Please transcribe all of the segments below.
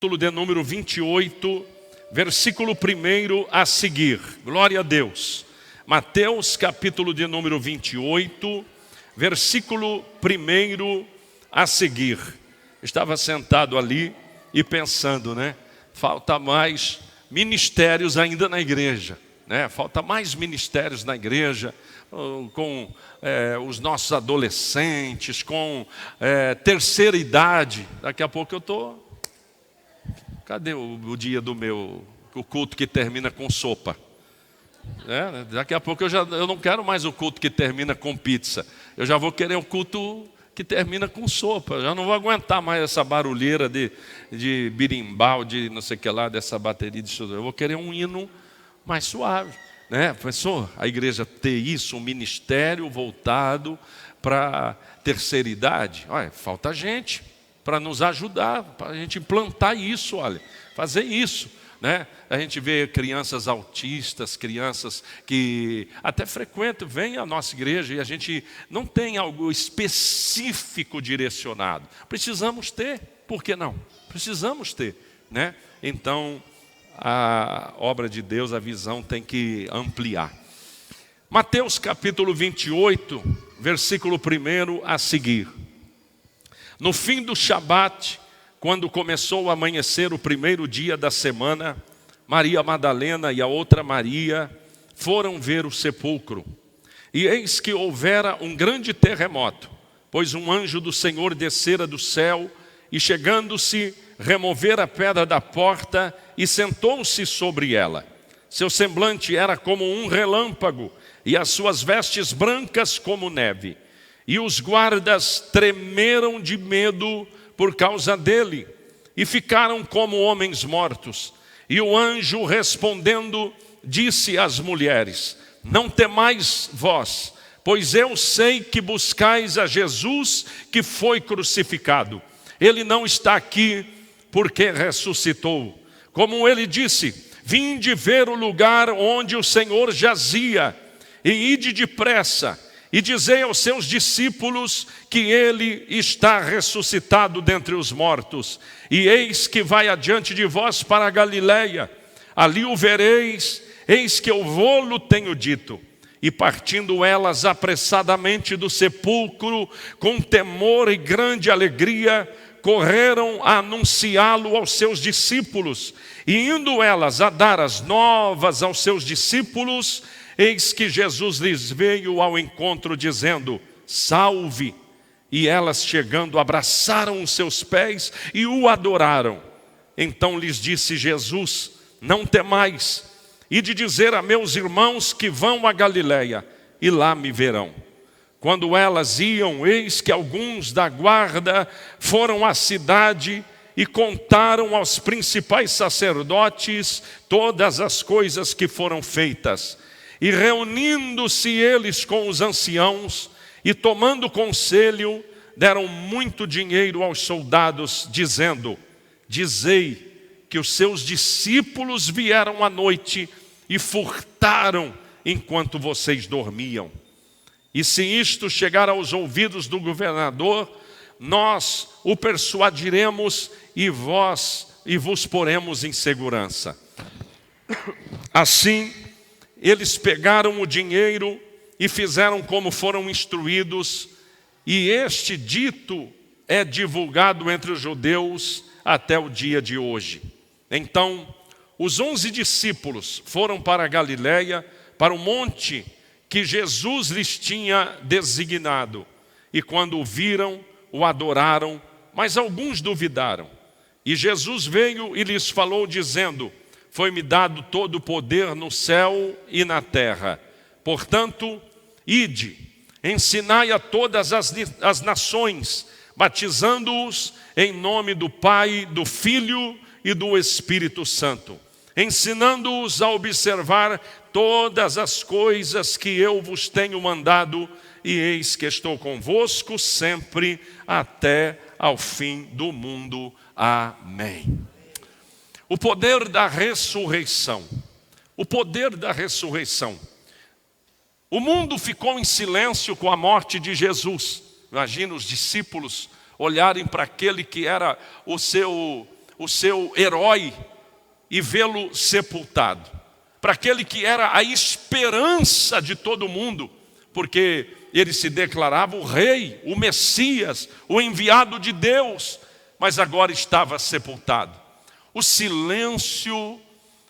Capítulo de número 28, versículo 1 a seguir. Glória a Deus. Mateus, capítulo de número 28, versículo 1 a seguir. Estava sentado ali e pensando, falta mais ministérios ainda na igreja, Falta mais ministérios na igreja, com os nossos adolescentes, com terceira idade. Daqui a pouco eu estou... Cadê o dia o culto que termina com sopa? Daqui a pouco eu não quero mais o culto que termina com pizza. Eu já vou querer o culto que termina com sopa. Eu já não vou aguentar mais essa barulheira de birimbau, de não sei o que lá, dessa bateria de estudo. Eu vou querer um hino mais suave. Pensou? A igreja ter isso, um ministério voltado para a terceira idade. Olha, falta gente para nos ajudar, para a gente implantar isso, fazer isso. A gente vê crianças autistas, crianças que até frequentam, vêm à nossa igreja e a gente não tem algo específico direcionado. Precisamos ter, por que não? Precisamos ter, Então, a obra de Deus, a visão tem que ampliar. Mateus capítulo 28, versículo 1 a seguir. No fim do Shabat, quando começou a amanhecer o primeiro dia da semana, Maria Madalena e a outra Maria foram ver o sepulcro. E eis que houvera um grande terremoto, pois um anjo do Senhor descera do céu e, chegando-se, removera a pedra da porta e sentou-se sobre ela. Seu semblante era como um relâmpago e as suas vestes brancas como neve. E os guardas tremeram de medo por causa dele e ficaram como homens mortos. E o anjo, respondendo, disse às mulheres: não temais vós, pois eu sei que buscais a Jesus que foi crucificado. Ele não está aqui, porque ressuscitou. Como ele disse: vinde ver o lugar onde o Senhor jazia, e ide depressa, e dizei aos seus discípulos que ele está ressuscitado dentre os mortos. E eis que vai adiante de vós para a Galileia. Ali o vereis, eis que eu vô-lo tenho dito. E partindo elas apressadamente do sepulcro, com temor e grande alegria, correram a anunciá-lo aos seus discípulos. E indo elas a dar as novas aos seus discípulos, eis que Jesus lhes veio ao encontro, dizendo: salve! E elas, chegando, abraçaram os seus pés e o adoraram. Então lhes disse Jesus: não temais, e de dizer a meus irmãos que vão a Galileia, e lá me verão. Quando elas iam, eis que alguns da guarda foram à cidade e contaram aos principais sacerdotes todas as coisas que foram feitas. E reunindo-se eles com os anciãos e tomando conselho, deram muito dinheiro aos soldados, dizendo: dizei que os seus discípulos vieram à noite e furtaram enquanto vocês dormiam. E se isto chegar aos ouvidos do governador, nós o persuadiremos e vos poremos em segurança. Assim, eles pegaram o dinheiro e fizeram como foram instruídos, e este dito é divulgado entre os judeus até o dia de hoje. Então, os 11 discípulos foram para a Galileia, para o monte que Jesus lhes tinha designado. E quando o viram, o adoraram, mas alguns duvidaram. E Jesus veio e lhes falou, dizendo: foi-me dado todo o poder no céu e na terra. Portanto, ide, ensinai a todas as nações, batizando-os em nome do Pai, do Filho e do Espírito Santo, ensinando-os a observar todas as coisas que eu vos tenho mandado, e eis que estou convosco sempre até ao fim do mundo. Amém. O poder da ressurreição. O poder da ressurreição. O mundo ficou em silêncio com a morte de Jesus. Imagina os discípulos olharem para aquele que era o seu o seu herói e vê-lo sepultado. Para aquele que era a esperança de todo mundo, porque ele se declarava o rei, o Messias, o enviado de Deus, mas agora estava sepultado. O silêncio,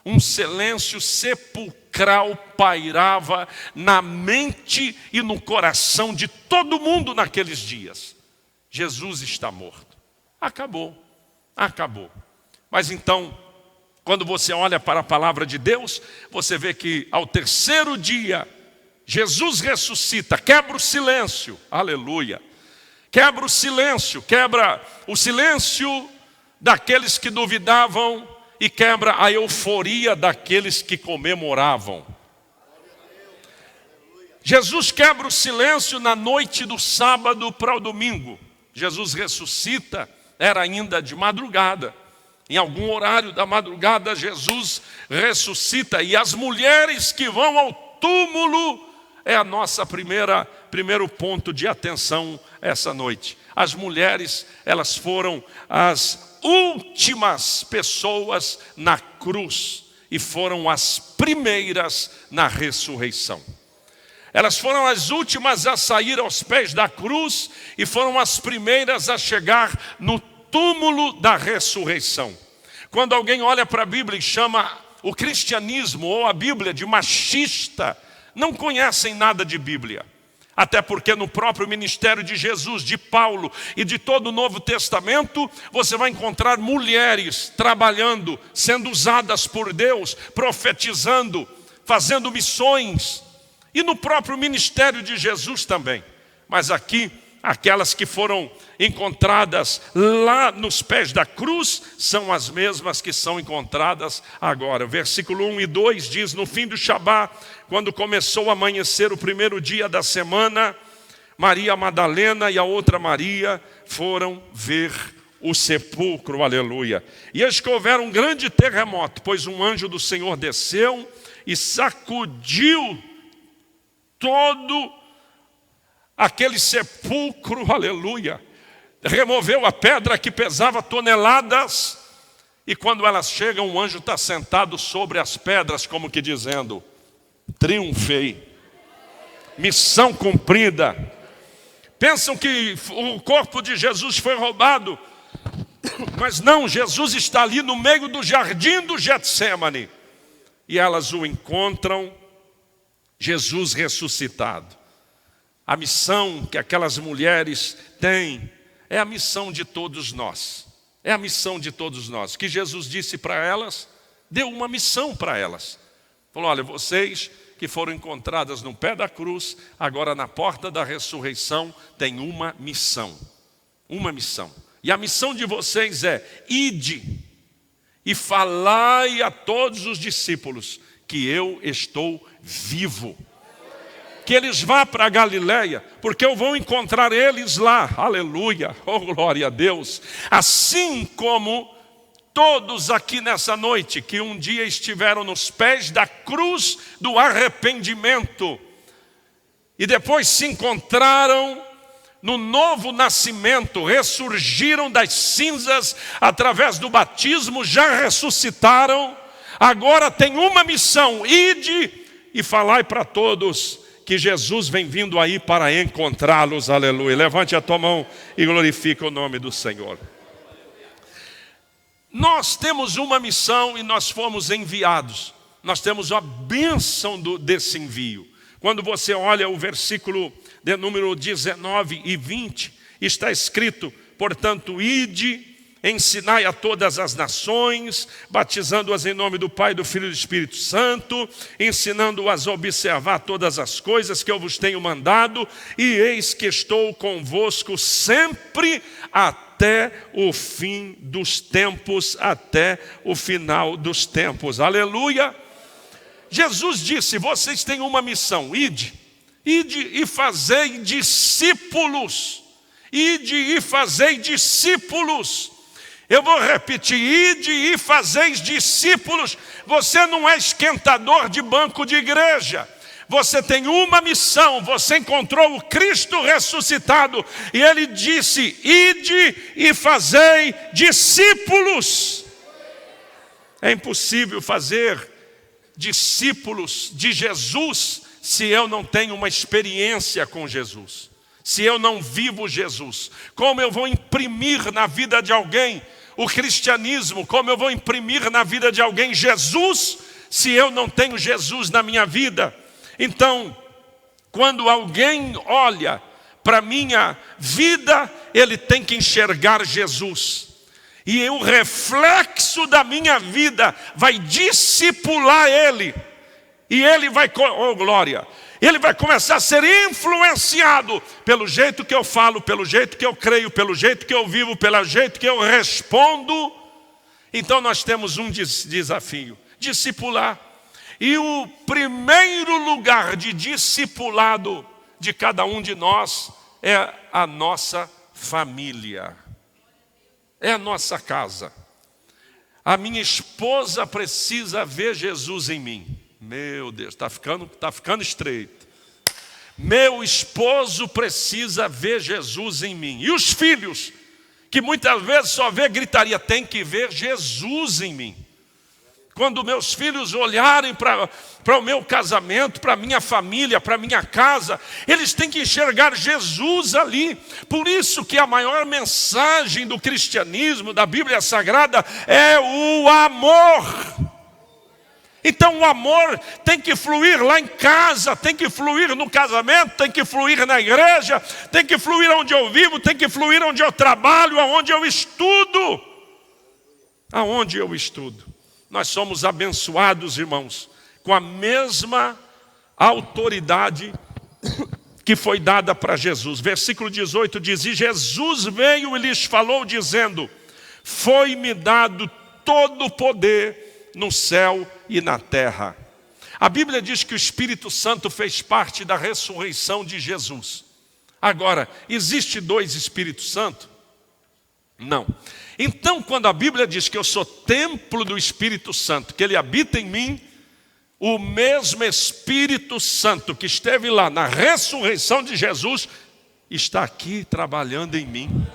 um silêncio sepulcral pairava na mente e no coração de todo mundo naqueles dias. Jesus está morto. Acabou. Mas então, quando você olha para a palavra de Deus, você vê que ao terceiro dia, Jesus ressuscita, quebra o silêncio, aleluia. Quebra o silêncio daqueles que duvidavam e quebra a euforia daqueles que comemoravam. Jesus quebra o silêncio na noite do sábado para o domingo. Jesus ressuscita, era ainda de madrugada. Em algum horário da madrugada, Jesus ressuscita. E as mulheres que vão ao túmulo é a nossa primeiro ponto de atenção essa noite. As mulheres, elas foram as últimas pessoas na cruz e foram as primeiras na ressurreição. Elas foram as últimas a sair aos pés da cruz e foram as primeiras a chegar no túmulo da ressurreição. Quando alguém olha para a Bíblia e chama o cristianismo ou a Bíblia de machista, não conhecem nada de Bíblia. Até porque no próprio ministério de Jesus, de Paulo e de todo o Novo Testamento, você vai encontrar mulheres trabalhando, sendo usadas por Deus, profetizando, fazendo missões. E no próprio ministério de Jesus também. Mas aqui, aquelas que foram encontradas lá nos pés da cruz, são as mesmas que são encontradas agora. Versículo 1 e 2 diz: no fim do Shabá, quando começou a amanhecer o primeiro dia da semana, Maria Madalena e a outra Maria foram ver o sepulcro, aleluia. E eis que houveram um grande terremoto, pois um anjo do Senhor desceu e sacudiu todo aquele sepulcro, aleluia. Removeu a pedra que pesava toneladas, e quando elas chegam, o anjo está sentado sobre as pedras, como que dizendo: triunfei, missão cumprida. Pensam que o corpo de Jesus foi roubado, mas não, Jesus está ali no meio do jardim do Getsêmani, e elas o encontram, Jesus ressuscitado. A missão que aquelas mulheres têm é a missão de todos nós. É a missão de todos nós. Que Jesus disse para elas, deu uma missão para elas. Falou: olha, vocês que foram encontradas no pé da cruz, agora na porta da ressurreição, tem uma missão. Uma missão. E a missão de vocês é: ide e falai a todos os discípulos que eu estou vivo. Que eles vá para a Galileia, porque eu vou encontrar eles lá, aleluia, oh glória a Deus. Assim como todos aqui nessa noite, que um dia estiveram nos pés da cruz do arrependimento, e depois se encontraram no novo nascimento, ressurgiram das cinzas através do batismo, já ressuscitaram, agora tem uma missão: ide e falai para todos que Jesus vem vindo aí para encontrá-los, aleluia. Levante a tua mão e glorifique o nome do Senhor. Nós temos uma missão e nós fomos enviados. Nós temos a bênção desse envio. Quando você olha o versículo de número 19 e 20, está escrito: portanto, ide, ensinai a todas as nações, batizando-as em nome do Pai, do Filho e do Espírito Santo, ensinando-as a observar todas as coisas que eu vos tenho mandado, e eis que estou convosco sempre até o fim dos tempos, até o final dos tempos. Aleluia! Jesus disse: vocês têm uma missão, ide e fazei discípulos. Ide e fazei discípulos. Eu vou repetir: ide e fazeis discípulos. Você não é esquentador de banco de igreja. Você tem uma missão, você encontrou o Cristo ressuscitado. E Ele disse, ide e fazei discípulos. É impossível fazer discípulos de Jesus se eu não tenho uma experiência com Jesus. Se eu não vivo Jesus. Como eu vou imprimir na vida de alguém o cristianismo? Como eu vou imprimir na vida de alguém Jesus, se eu não tenho Jesus na minha vida? Então, quando alguém olha para a minha vida, ele tem que enxergar Jesus. E o reflexo da minha vida vai discipular ele. E ele vai, oh glória, ele vai começar a ser influenciado pelo jeito que eu falo, pelo jeito que eu creio, pelo jeito que eu vivo, pelo jeito que eu respondo. Então nós temos um desafio, discipular. E o primeiro lugar de discipulado de cada um de nós é a nossa família. É a nossa casa. A minha esposa precisa ver Jesus em mim. Meu Deus, está ficando estreito. Meu esposo precisa ver Jesus em mim. E os filhos, que muitas vezes só vê gritaria, tem que ver Jesus em mim. Quando meus filhos olharem para o meu casamento, para a minha família, para a minha casa, eles têm que enxergar Jesus ali. Por isso que a maior mensagem do cristianismo, da Bíblia Sagrada, é o amor. Então o amor tem que fluir lá em casa, tem que fluir no casamento, tem que fluir na igreja, tem que fluir onde eu vivo, tem que fluir onde eu trabalho, aonde eu estudo. Aonde eu estudo. Nós somos abençoados, irmãos, com a mesma autoridade que foi dada para Jesus. Versículo 18 diz, e Jesus veio e lhes falou dizendo, foi-me dado todo o poder no céu e na terra. A Bíblia diz que o Espírito Santo fez parte da ressurreição de Jesus. Agora, existe dois Espíritos Santos? Não. Então, quando a Bíblia diz que eu sou templo do Espírito Santo, que Ele habita em mim, o mesmo Espírito Santo que esteve lá na ressurreição de Jesus, está aqui trabalhando em mim.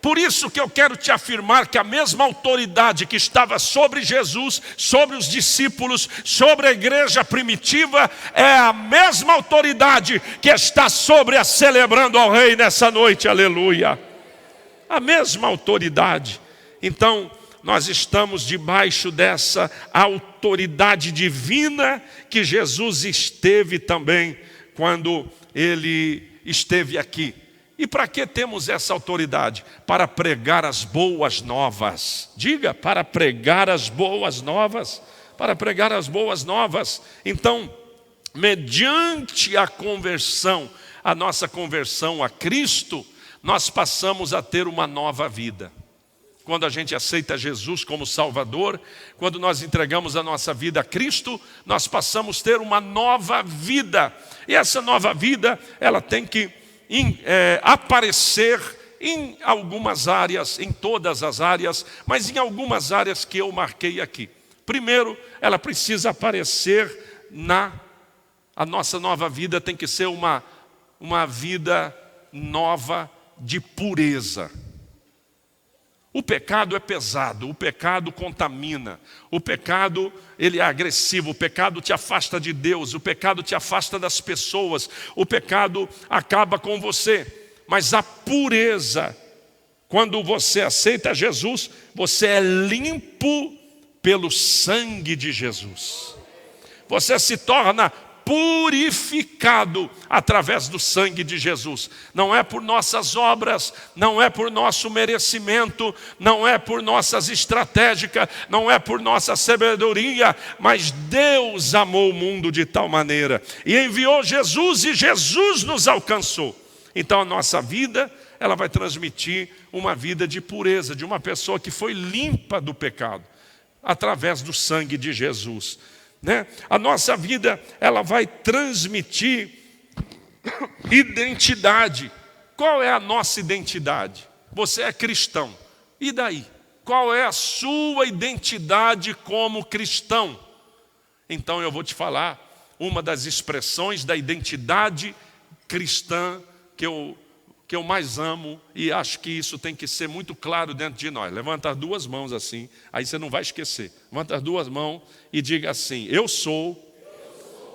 Por isso que eu quero te afirmar que a mesma autoridade que estava sobre Jesus, sobre os discípulos, sobre a igreja primitiva, é a mesma autoridade que está sobre a celebrando ao Rei nessa noite, aleluia. A mesma autoridade. Então, nós estamos debaixo dessa autoridade divina que Jesus esteve também quando Ele esteve aqui. E para que temos essa autoridade? Para pregar as boas novas. Diga, para pregar as boas novas. Para pregar as boas novas. Então, mediante a conversão, a nossa conversão a Cristo, nós passamos a ter uma nova vida. Quando a gente aceita Jesus como Salvador, quando nós entregamos a nossa vida a Cristo, nós passamos a ter uma nova vida. E essa nova vida, ela tem que aparecer em algumas áreas, em todas as áreas, mas em algumas áreas que eu marquei aqui. Primeiro, ela precisa aparecer a nossa nova vida tem que ser uma vida nova de pureza. O pecado é pesado, o pecado contamina, o pecado ele é agressivo, o pecado te afasta de Deus, o pecado te afasta das pessoas, o pecado acaba com você. Mas a pureza, quando você aceita Jesus, você é limpo pelo sangue de Jesus. Você se torna purificado através do sangue de Jesus. Não é por nossas obras, não é por nosso merecimento, não é por nossas estratégicas, não é por nossa sabedoria, mas Deus amou o mundo de tal maneira e enviou Jesus, e Jesus nos alcançou. Então a nossa vida, ela vai transmitir uma vida de pureza, de uma pessoa que foi limpa do pecado, através do sangue de Jesus. A nossa vida, ela vai transmitir identidade. Qual é a nossa identidade? Você é cristão. E daí? Qual é a sua identidade como cristão? Então eu vou te falar uma das expressões da identidade cristã que eu mais amo, e acho que isso tem que ser muito claro dentro de nós. Levanta as duas mãos assim, aí você não vai esquecer. Levanta as duas mãos e diga assim: eu sou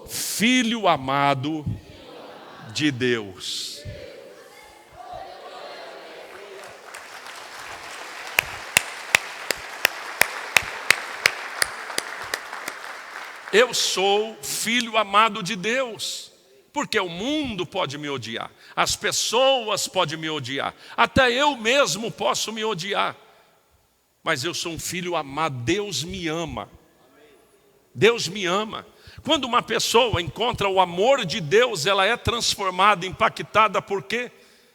filho amado de Deus. Eu sou filho amado de Deus. Porque o mundo pode me odiar, as pessoas podem me odiar, até eu mesmo posso me odiar. Mas eu sou um filho amado, Deus me ama. Deus me ama. Quando uma pessoa encontra o amor de Deus, ela é transformada, impactada. Por quê?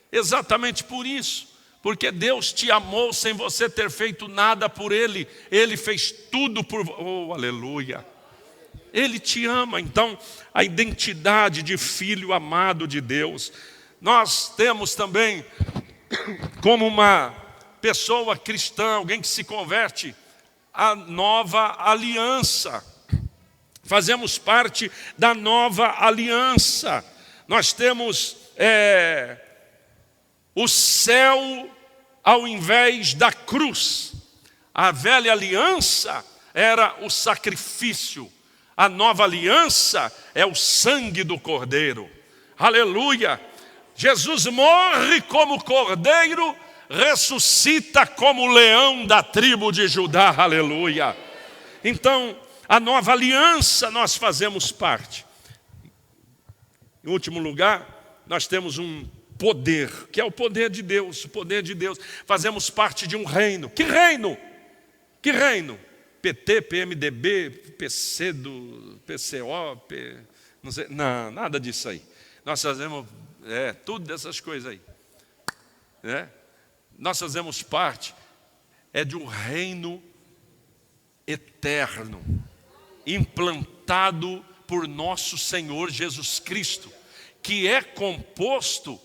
Exatamente por isso. Porque Deus te amou sem você ter feito nada por Ele. Ele fez tudo por você. Oh, aleluia. Ele te ama. Então, a identidade de filho amado de Deus. Nós temos também, como uma pessoa cristã, alguém que se converte, a nova aliança. Fazemos parte da nova aliança. Nós temos o céu ao invés da cruz. A velha aliança era o sacrifício. A nova aliança é o sangue do Cordeiro. Aleluia! Jesus morre como Cordeiro, ressuscita como leão da tribo de Judá. Aleluia! Então, a nova aliança nós fazemos parte. Em último lugar, nós temos um poder, que é o poder de Deus. O poder de Deus. Fazemos parte de um reino. Que reino? Que reino? PT, PMDB, PC do PCO, não sei, não, nada disso aí. Nós fazemos tudo dessas coisas aí. Nós fazemos parte de um reino eterno, implantado por nosso Senhor Jesus Cristo, que é composto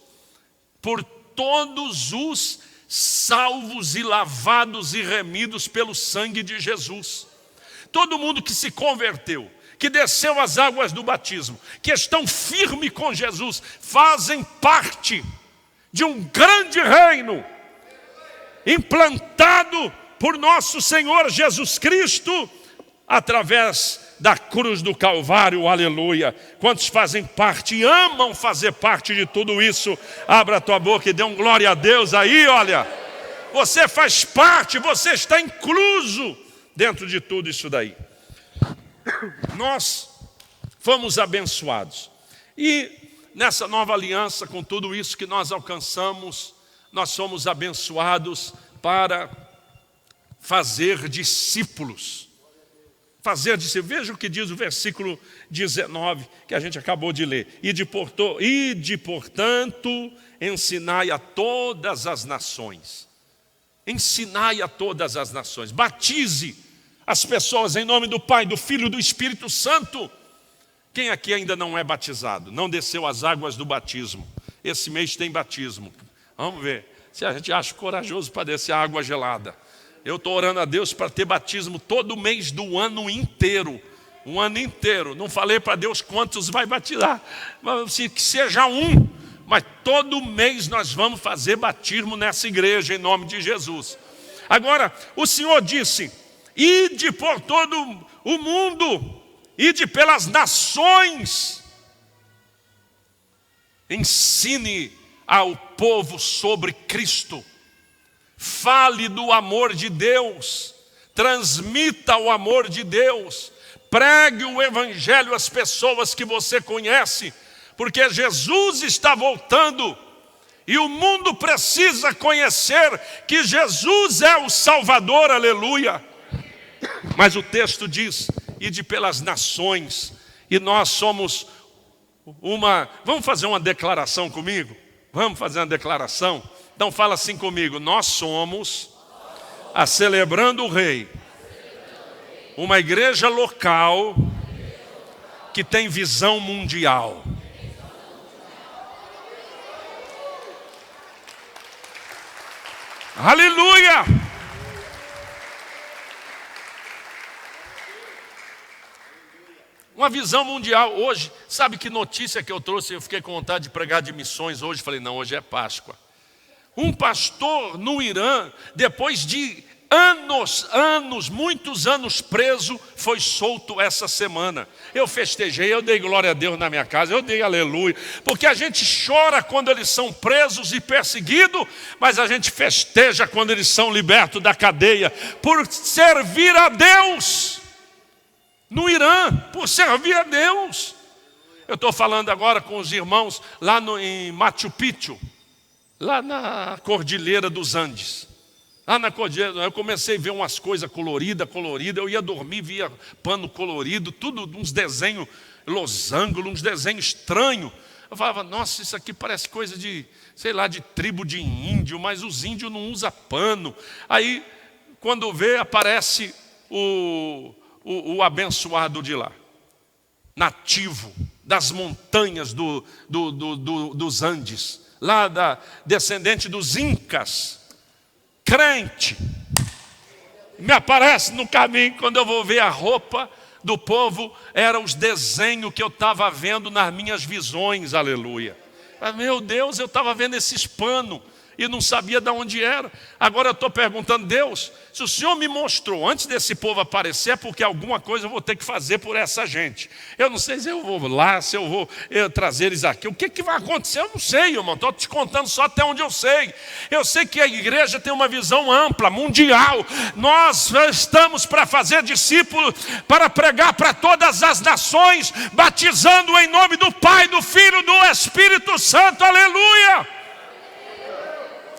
por todos os salvos e lavados e remidos pelo sangue de Jesus. Todo mundo que se converteu, que desceu as águas do batismo, que estão firmes com Jesus, fazem parte de um grande reino, implantado por nosso Senhor Jesus Cristo, através da cruz do Calvário. Aleluia! Quantos fazem parte e amam fazer parte de tudo isso? Abra a tua boca e dê um glória a Deus aí, olha. Você faz parte, você está incluso dentro de tudo isso daí. Nós fomos abençoados. E nessa nova aliança, com tudo isso que nós alcançamos, nós somos abençoados para fazer discípulos. Fazer discípulos. Veja o que diz o versículo 19, que a gente acabou de ler. Ide, portanto, ensinai a todas as nações. Ensinai a todas as nações. Batize as pessoas em nome do Pai, do Filho e do Espírito Santo. Quem aqui ainda não é batizado? Não desceu as águas do batismo? Esse mês tem batismo. Vamos ver se a gente acha corajoso para descer a água gelada. Eu estou orando a Deus para ter batismo todo mês do ano inteiro. Um ano inteiro. Não falei para Deus quantos vai batizar, mas que seja um. Mas todo mês nós vamos fazer batismo nessa igreja, em nome de Jesus. Agora, o Senhor disse: ide por todo o mundo, ide pelas nações. Ensine ao povo sobre Cristo. Fale do amor de Deus, transmita o amor de Deus, pregue o evangelho às pessoas que você conhece, porque Jesus está voltando e o mundo precisa conhecer que Jesus é o Salvador, aleluia. Mas o texto diz: ide pelas nações, e nós somos vamos fazer uma declaração comigo? Vamos fazer uma declaração? Então fala assim comigo: nós somos a Celebrando o Rei, uma igreja local que tem visão mundial. Aleluia! uma visão mundial. Hoje, sabe que notícia que eu trouxe? Eu fiquei com vontade de pregar de missões hoje. Falei, não, hoje é Páscoa. Um pastor no Irã, depois de muitos anos preso, foi solto essa semana. Eu festejei, eu dei glória a Deus na minha casa, eu dei aleluia, porque a gente chora quando eles são presos e perseguidos, mas a gente festeja quando eles são libertos da cadeia, por servir a Deus. No Irã, por servir a Deus. Eu estou falando agora com os irmãos lá em Machu Picchu, lá na Cordilheira dos Andes. Lá na Cordilheira, eu comecei a ver umas coisas coloridas. Eu ia dormir, via pano colorido, tudo uns desenhos losango, uns desenhos estranhos. Eu falava, nossa, isso aqui parece coisa de, sei lá, de tribo de índio, mas os índios não usam pano. Aí, quando vê, aparece o abençoado de lá, nativo das montanhas dos Andes, lá descendente dos Incas, crente, me aparece no caminho. Quando eu vou ver a roupa do povo, eram os desenhos que eu estava vendo nas minhas visões, aleluia. Meu Deus, eu estava vendo esses panos e não sabia de onde era. Agora eu estou perguntando, Deus, se o Senhor me mostrou antes desse povo aparecer, é porque alguma coisa eu vou ter que fazer por essa gente. Eu não sei se eu vou lá, se eu vou trazer eles aqui. O que vai acontecer? Eu não sei, irmão. Estou te contando só até onde eu sei. Eu sei que a igreja tem uma visão ampla, mundial. Nós estamos para fazer discípulos, para pregar para todas as nações, batizando em nome do Pai, do Filho e do Espírito Santo. Aleluia!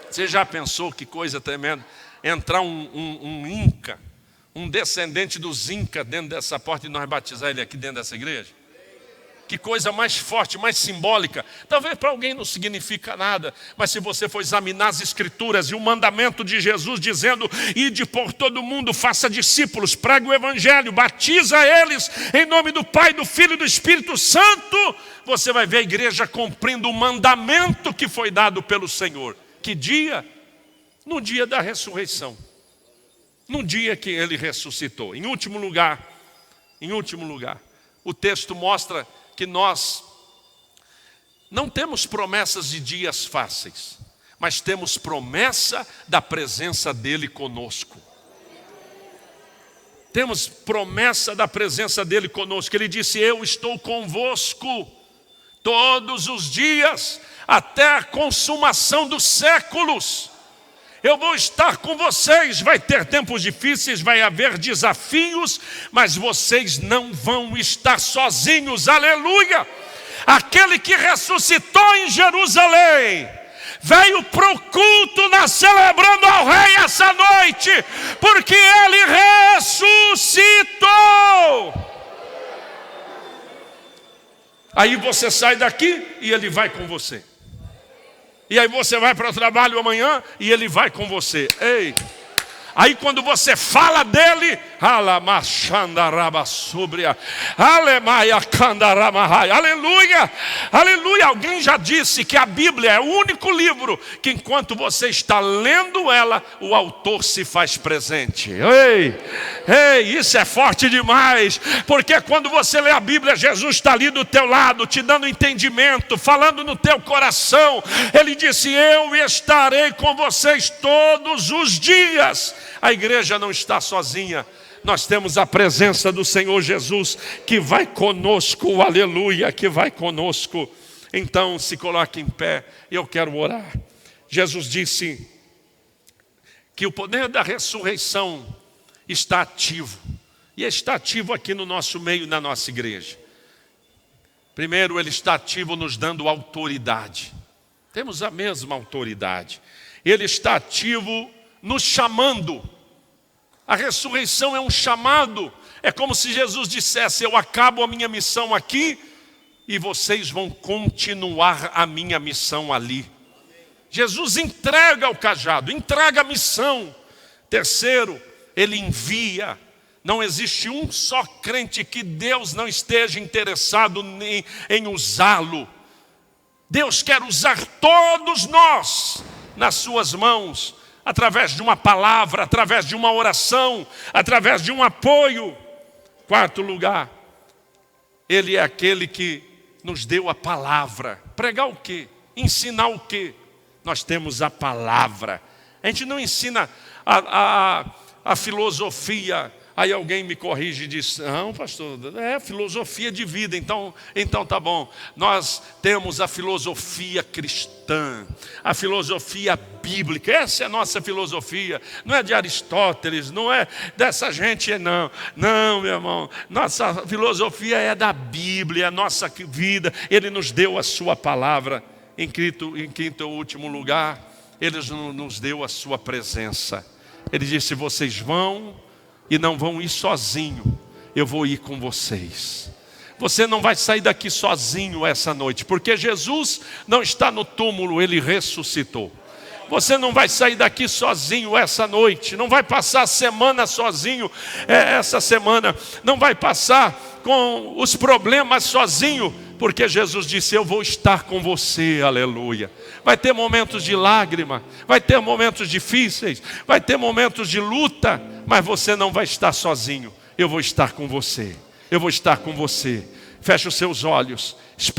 Você já pensou que coisa tremenda? Entrar um Inca, um descendente dos Incas dentro dessa porta e nós batizar ele aqui dentro dessa igreja? Que coisa mais forte, mais simbólica. Talvez para alguém não significa nada, mas se você for examinar as Escrituras e o mandamento de Jesus dizendo, ide por todo mundo, faça discípulos, pregue o Evangelho, batiza eles em nome do Pai, do Filho e do Espírito Santo, você vai ver a igreja cumprindo o mandamento que foi dado pelo Senhor. Que dia? No dia da ressurreição. No dia que ele ressuscitou. Em último lugar, o texto mostra que nós não temos promessas de dias fáceis, mas temos promessa da presença dele conosco. Temos promessa da presença dele conosco. Ele disse, eu estou convosco todos os dias, até a consumação dos séculos. Eu vou estar com vocês. Vai ter tempos difíceis, vai haver desafios, mas vocês não vão estar sozinhos. Aleluia! Aquele que ressuscitou em Jerusalém veio para o culto, celebrando ao Rei essa noite, porque ele ressuscitou. Aí você sai daqui e ele vai com você. E aí você vai para o trabalho amanhã e ele vai com você. Ei! Aí quando você fala dele, aleluia, aleluia. Alguém já disse que a Bíblia é o único livro que enquanto você está lendo ela, o autor se faz presente. Ei, isso é forte demais, porque quando você lê a Bíblia, Jesus está ali do teu lado, te dando entendimento, falando no teu coração. Ele disse, eu estarei com vocês todos os dias. A igreja não está sozinha, nós temos a presença do Senhor Jesus que vai conosco, aleluia, que vai conosco. Então se coloque em pé, eu quero orar. Jesus disse que o poder da ressurreição está ativo, e está ativo aqui no nosso meio, na nossa igreja. Primeiro, ele está ativo nos dando autoridade, temos a mesma autoridade. Ele está ativo nos chamando. A ressurreição é um chamado. É como se Jesus dissesse, eu acabo a minha missão aqui e vocês vão continuar a minha missão ali. Jesus entrega o cajado, entrega a missão. Terceiro, ele envia. Não existe um só crente que Deus não esteja interessado em usá-lo. Deus quer usar todos nós nas suas mãos, através de uma palavra, através de uma oração, através de um apoio. Quarto lugar, Ele é aquele que nos deu a palavra. Pregar o quê? Ensinar o quê? Nós temos a palavra. A gente não ensina a filosofia. Aí alguém me corrige e diz, não, pastor, é filosofia de vida, então tá bom. Nós temos a filosofia cristã, a filosofia bíblica, essa é a nossa filosofia. Não é de Aristóteles, não é dessa gente, não. Não, meu irmão, nossa filosofia é da Bíblia, a nossa vida. Ele nos deu a sua palavra. Em quinto e último lugar, Ele nos deu a sua presença. Ele disse, vocês vão e não vão ir sozinho, eu vou ir com vocês. Você não vai sair daqui sozinho essa noite, porque Jesus não está no túmulo, Ele ressuscitou. Você não vai sair daqui sozinho essa noite, não vai passar a semana sozinho essa semana, não vai passar com os problemas sozinho, porque Jesus disse, eu vou estar com você, aleluia. Vai ter momentos de lágrima, vai ter momentos difíceis, vai ter momentos de luta, mas você não vai estar sozinho, eu vou estar com você, eu vou estar com você. Feche os seus olhos.